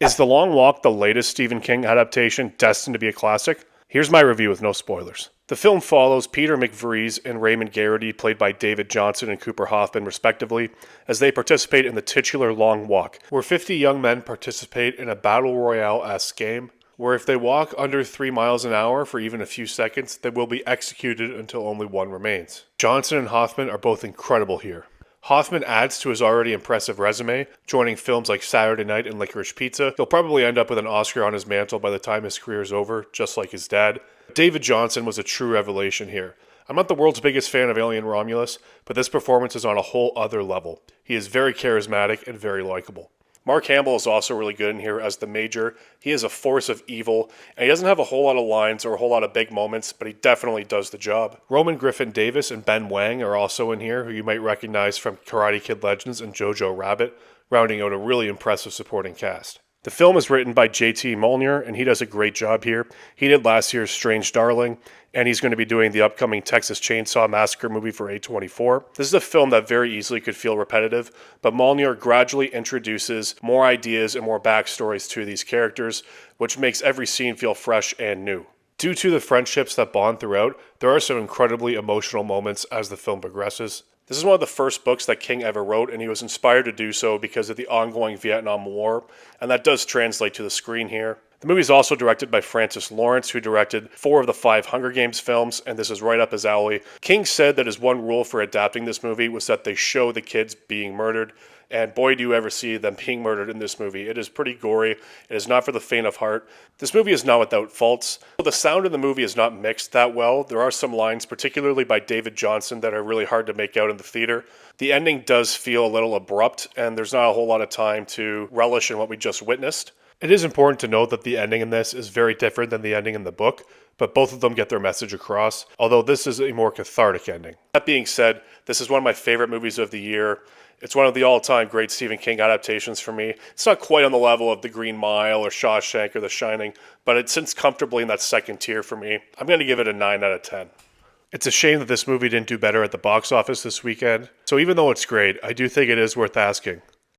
Is The Long Walk the latest Stephen King adaptation destined to be a classic? Here's my review with no spoilers. The film follows Peter McVries and Raymond Garrity, played by David Johnson and Cooper Hoffman respectively, as they participate in the titular Long Walk, where 50 young men participate in a battle royale-esque game, where if they walk under 3 miles an hour for even a few seconds, they will be executed until only one remains. Johnson and Hoffman are both incredible here. Hoffman adds to his already impressive resume, joining films like Saturday Night and Licorice Pizza. He'll probably end up with an Oscar on his mantle by the time his career is over, just like his dad. David Johnson was a true revelation here. I'm not the world's biggest fan of Alien Romulus, but this performance is on a whole other level. He is very charismatic and very likable. Mark Hamill is also really good in here as the Major. He is a force of evil, and he doesn't have a whole lot of lines or a whole lot of big moments, but he definitely does the job. Roman Griffin Davis and Ben Wang are also in here, who you might recognize from Karate Kid Legends and Jojo Rabbit, rounding out a really impressive supporting cast. The film is written by J.T. Molnir, and he does a great job here. He did last year's Strange Darling, and he's going to be doing the upcoming Texas Chainsaw Massacre movie for A24. This is a film that very easily could feel repetitive, but Molnir gradually introduces more ideas and more backstories to these characters, which makes every scene feel fresh and new. Due to the friendships that bond throughout, there are some incredibly emotional moments as the film progresses. This is one of the first books that King ever wrote, and he was inspired to do so because of the ongoing Vietnam War, and that does translate to the screen here. The movie is also directed by Francis Lawrence, who directed 4 of the 5 Hunger Games films, and this is right up his alley. King said that his one rule for adapting this movie was that they show the kids being murdered, and boy do you ever see them being murdered in this movie. It is pretty gory. It is not for the faint of heart. This movie is not without faults. The sound in the movie is not mixed that well. There are some lines, particularly by David Johnson, that are really hard to make out in the theater. The ending does feel a little abrupt, and there's not a whole lot of time to relish in what we just witnessed. It is important to note that the ending in this is very different than the ending in the book, but both of them get their message across, although this is a more cathartic ending. That being said, this is one of my favorite movies of the year. It's one of the all-time great Stephen King adaptations for me. It's not quite on the level of The Green Mile or Shawshank or The Shining, but it sits comfortably in that second tier for me. I'm going to give it a 9 out of 10. It's a shame that this movie didn't do better at the box office this weekend, so even though it's great, I do think it is worth asking.